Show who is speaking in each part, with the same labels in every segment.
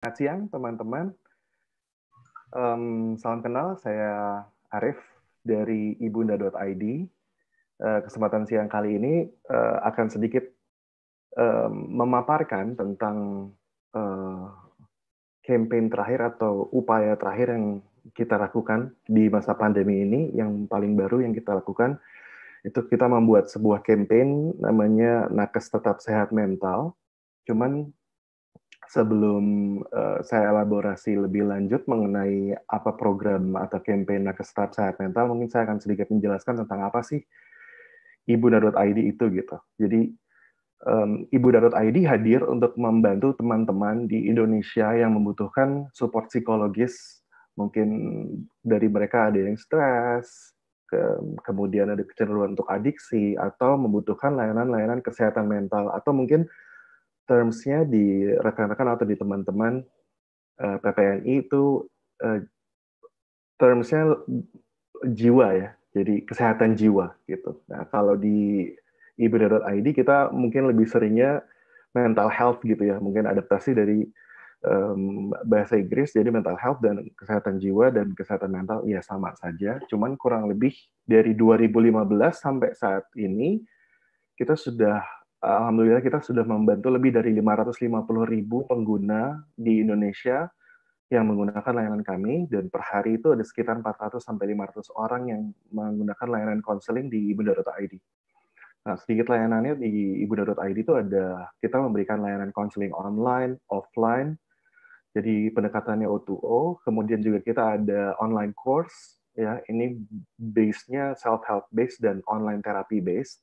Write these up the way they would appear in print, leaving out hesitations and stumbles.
Speaker 1: Selamat siang teman-teman. Salam kenal, saya Arif dari ibunda.id. Kesempatan siang kali ini akan sedikit memaparkan tentang campaign terakhir atau upaya terakhir yang kita lakukan di masa pandemi ini. Yang paling baru yang kita lakukan itu kita membuat sebuah campaign namanya Nakes Tetap Sehat Mental. Cuman sebelum saya elaborasi lebih lanjut mengenai apa program atau campaign Nakes Tetap Sehat Mental, mungkin saya akan sedikit menjelaskan tentang apa sih ibunda.id itu gitu. Jadi ibunda.id hadir untuk membantu teman-teman di Indonesia yang membutuhkan support psikologis. Mungkin dari mereka ada yang stres, kemudian ada kecenderungan untuk adiksi, atau membutuhkan layanan-layanan kesehatan mental, atau mungkin terms-nya di rekan-rekan atau di teman-teman PPNI itu terms-nya jiwa ya, jadi kesehatan jiwa gitu. Nah, kalau di ibunda.id kita mungkin lebih seringnya mental health gitu ya, mungkin adaptasi dari bahasa Inggris, jadi mental health dan kesehatan jiwa dan kesehatan mental ya sama saja, cuman kurang lebih dari 2015 sampai saat ini kita sudah alhamdulillah kita sudah membantu lebih dari 550.000 pengguna di Indonesia yang menggunakan layanan kami, dan per hari itu ada sekitar 400 sampai 500 orang yang menggunakan layanan konseling di ibunda.id. Nah, sedikit layanannya di ibunda.id itu ada, kita memberikan layanan konseling online, offline, jadi pendekatannya O2O, kemudian juga kita ada online course, ya ini base-nya self-help based dan online therapy based.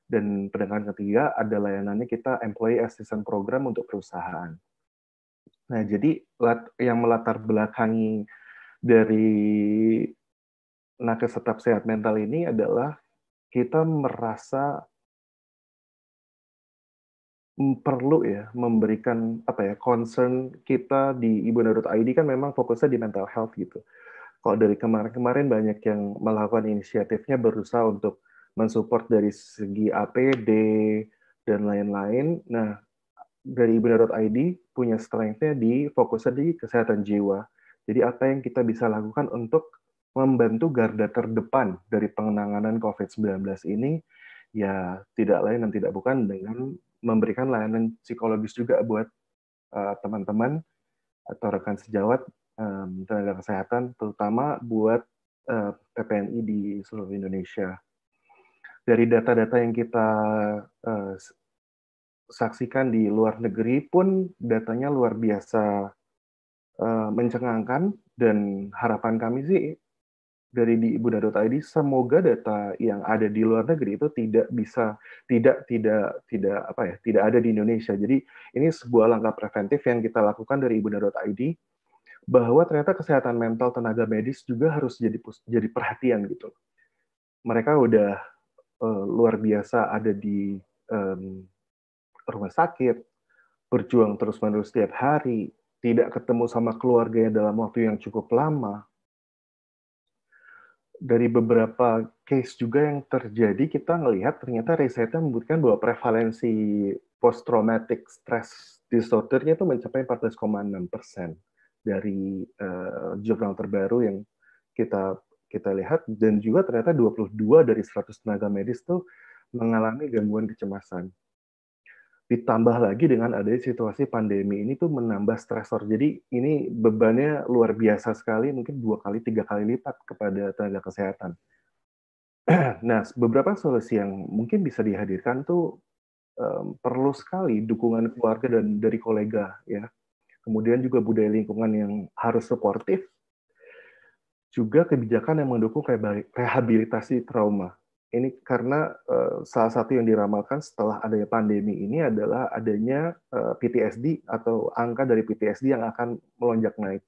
Speaker 1: Dan pendekatan ketiga ada layanannya kita employee assistance program untuk perusahaan. Nah, jadi yang melatar belakangi dari Nakes Tetap Sehat Mental ini adalah kita merasa perlu ya memberikan concern kita di ibunda.id kan memang fokusnya di mental health gitu. Kalau dari kemarin-kemarin banyak yang melakukan inisiatifnya berusaha untuk mensupport dari segi APD dan lain-lain. Nah, dari ibunda.id punya strength-nya di fokusnya di kesehatan jiwa. Jadi apa yang kita bisa lakukan untuk membantu garda terdepan dari penanganan COVID-19 ini, ya tidak lain dan tidak bukan dengan memberikan layanan psikologis juga buat teman-teman atau rekan sejawat tenaga kesehatan, terutama buat PPNI di seluruh Indonesia. Dari data-data yang kita saksikan di luar negeri pun datanya luar biasa mencengangkan, dan harapan kami sih dari di ibunda.id semoga data yang ada di luar negeri itu tidak ada di Indonesia. Jadi ini sebuah langkah preventif yang kita lakukan dari ibunda.id, bahwa ternyata kesehatan mental tenaga medis juga harus jadi perhatian gitu. Mereka udah luar biasa ada di rumah sakit, berjuang terus-menerus setiap hari, tidak ketemu sama keluarganya dalam waktu yang cukup lama. Dari beberapa case juga yang terjadi, kita ngelihat ternyata risetnya membuktikan bahwa prevalensi post-traumatic stress disorder-nya itu mencapai 14,6% dari jurnal terbaru yang kita lihat, dan juga ternyata 22 dari 100 tenaga medis tuh mengalami gangguan kecemasan. Ditambah lagi dengan adanya situasi pandemi ini tuh menambah stresor. Jadi ini bebannya luar biasa sekali, mungkin 2 kali, 3 kali lipat kepada tenaga kesehatan. Nah, beberapa solusi yang mungkin bisa dihadirkan tuh perlu sekali dukungan keluarga dan dari kolega ya. Kemudian juga budaya lingkungan yang harus suportif, juga kebijakan yang mendukung rehabilitasi trauma. Ini karena salah satu yang diramalkan setelah adanya pandemi ini adalah adanya PTSD atau angka dari PTSD yang akan melonjak naik.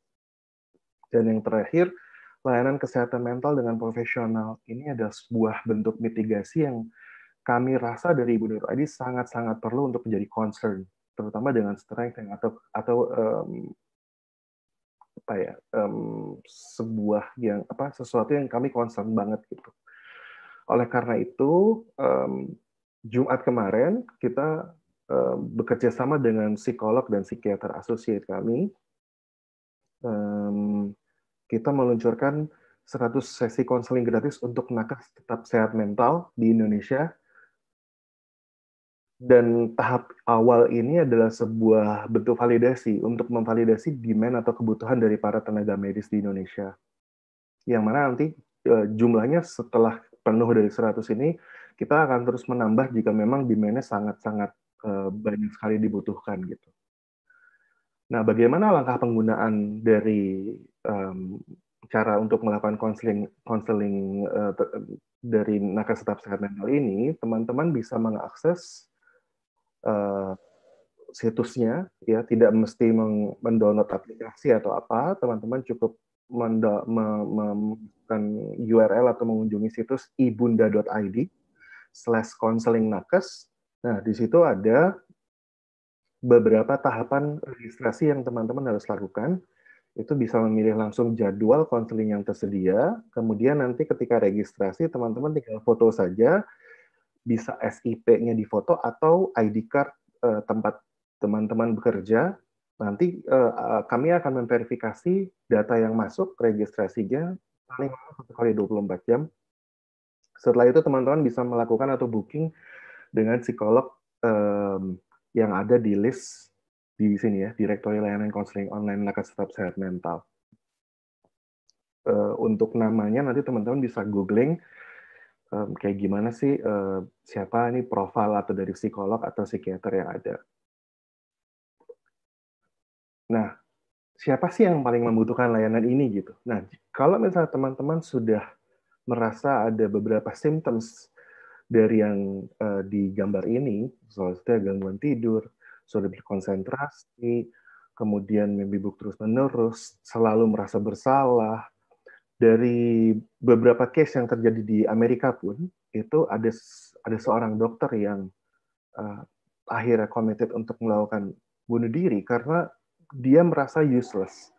Speaker 1: Dan yang terakhir, layanan kesehatan mental dengan profesional. Ini adalah sebuah bentuk mitigasi yang kami rasa dari ibunda.id sangat-sangat perlu untuk menjadi concern, terutama dengan strength yang atau sesuatu yang kami concern banget gitu. Oleh karena itu, Jumat kemarin kita bekerja sama dengan psikolog dan psikiater associate kami, kita meluncurkan 100 sesi konseling gratis untuk nakes tetap sehat mental di Indonesia. Dan tahap awal ini adalah sebuah bentuk validasi untuk memvalidasi demand atau kebutuhan dari para tenaga medis di Indonesia. Yang mana nanti jumlahnya setelah penuh dari 100 ini, kita akan terus menambah jika memang demand-nya sangat-sangat banyak sekali dibutuhkan gitu. Nah, bagaimana langkah penggunaan dari cara untuk melakukan konseling dari nakes tetap sehat mental ini? Teman-teman bisa mengakses situsnya, ya tidak mesti mendownload aplikasi atau apa, teman-teman cukup memasukkan URL atau mengunjungi situs ibunda.id/konseling nakes. Nah, di situ ada beberapa tahapan registrasi yang teman-teman harus lakukan. Itu bisa memilih langsung jadwal konseling yang tersedia, kemudian nanti ketika registrasi, teman-teman tinggal foto saja, bisa SIP-nya difoto atau ID card tempat teman-teman bekerja. Nanti kami akan memverifikasi data yang masuk, registrasinya paling lama 1 kali 24 jam. Setelah itu teman-teman bisa melakukan atau booking dengan psikolog yang ada di list di sini ya, Direktori Layanan Konseling Online Nakes Tetap Sehat Mental. Untuk namanya nanti teman-teman bisa googling kayak gimana sih siapa nih profil atau dari psikolog atau psikiater yang ada. Nah, siapa sih yang paling membutuhkan layanan ini gitu? Nah, kalau misalnya teman-teman sudah merasa ada beberapa symptoms dari yang di gambar ini, soalnya gangguan tidur, sulit berkonsentrasi, kemudian mimpi buruk terus-menerus, selalu merasa bersalah. Dari beberapa case yang terjadi di Amerika pun, itu ada seorang dokter yang akhirnya committed untuk melakukan bunuh diri karena dia merasa useless.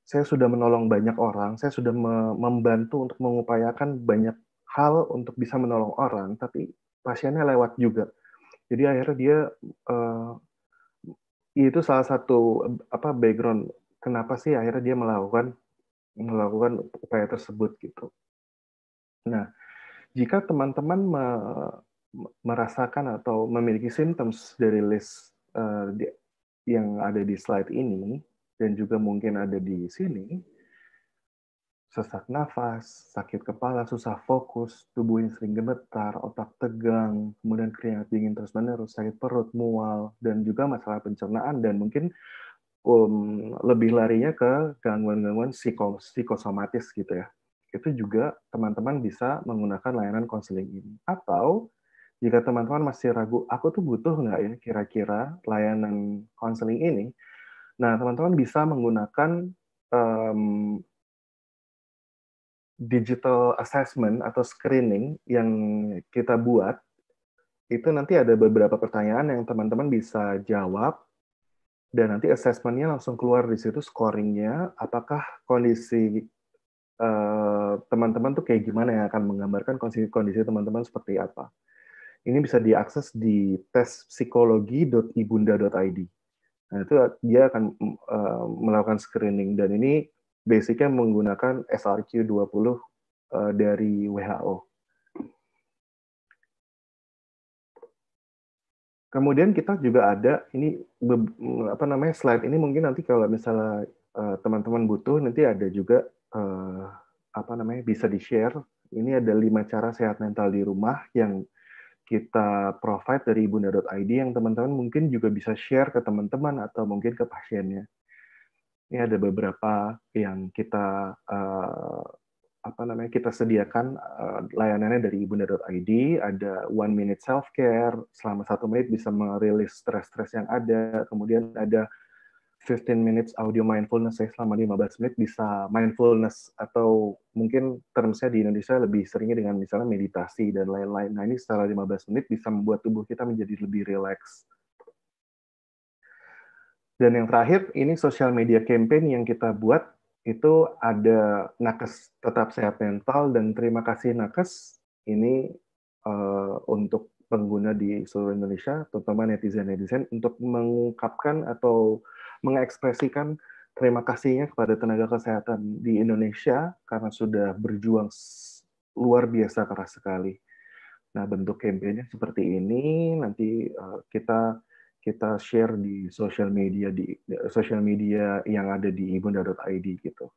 Speaker 1: Saya sudah menolong banyak orang, saya sudah membantu untuk mengupayakan banyak hal untuk bisa menolong orang, tapi pasiennya lewat juga. Jadi akhirnya dia itu salah satu background kenapa sih akhirnya dia melakukan upaya tersebut gitu. Nah, jika teman-teman merasakan atau memiliki symptoms dari list yang ada di slide ini dan juga mungkin ada di sini, sesak nafas, sakit kepala, susah fokus, tubuh yang sering gemetar, otak tegang, kemudian keringat dingin terus-menerus, sakit perut, mual, dan juga masalah pencernaan, dan mungkin lebih larinya ke gangguan-gangguan psikosomatis gitu ya. Itu juga teman-teman bisa menggunakan layanan konseling ini. Atau jika teman-teman masih ragu, aku tuh butuh nggak ya kira-kira layanan konseling ini? Nah, teman-teman bisa menggunakan digital assessment atau screening yang kita buat. Itu nanti ada beberapa pertanyaan yang teman-teman bisa jawab, dan nanti assessment-nya langsung keluar di situ scoring-nya, apakah kondisi teman-teman tuh kayak gimana, yang akan menggambarkan kondisi teman-teman seperti apa. Ini bisa diakses di tespsikologi.ibunda.id. Nah, itu dia akan melakukan screening, dan ini basicnya menggunakan SRQ-20 dari WHO. Kemudian kita juga ada ini slide ini mungkin nanti kalau misalnya teman-teman butuh nanti ada juga bisa di-share. Ini ada 5 cara sehat mental di rumah yang kita provide dari ibunda.id yang teman-teman mungkin juga bisa share ke teman-teman atau mungkin ke pasiennya. Ini ada beberapa yang kita kita sediakan layanannya dari ibunda.id. Ada 1 minute self care, selama 1 menit bisa merilis stres-stres yang ada. Kemudian ada 15 minutes audio mindfulness, saya selama 15 menit bisa mindfulness, atau mungkin termsnya di Indonesia lebih seringnya dengan misalnya meditasi dan lain-lain. Nah, ini setelah 15 menit bisa membuat tubuh kita menjadi lebih rileks. Dan yang terakhir, ini social media campaign yang kita buat, itu ada Nakes Tetap Sehat Mental dan Terima Kasih Nakes. Ini untuk pengguna di seluruh Indonesia, terutama netizen-netizen, untuk mengungkapkan atau mengekspresikan terima kasihnya kepada tenaga kesehatan di Indonesia karena sudah berjuang luar biasa keras sekali. Nah, bentuk kampanye seperti ini nanti kita kita share di sosial media yang ada di ibunda.id gitu.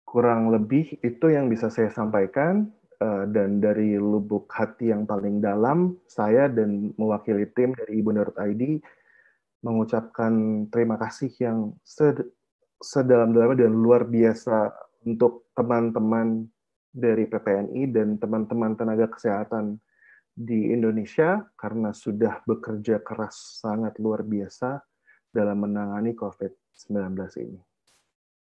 Speaker 1: Kurang lebih itu yang bisa saya sampaikan, dan dari lubuk hati yang paling dalam, saya dan mewakili tim dari ibunda.id mengucapkan terima kasih yang sedalam-dalamnya dan luar biasa untuk teman-teman dari PPNI dan teman-teman tenaga kesehatan di Indonesia karena sudah bekerja keras sangat luar biasa dalam menangani COVID-19 ini.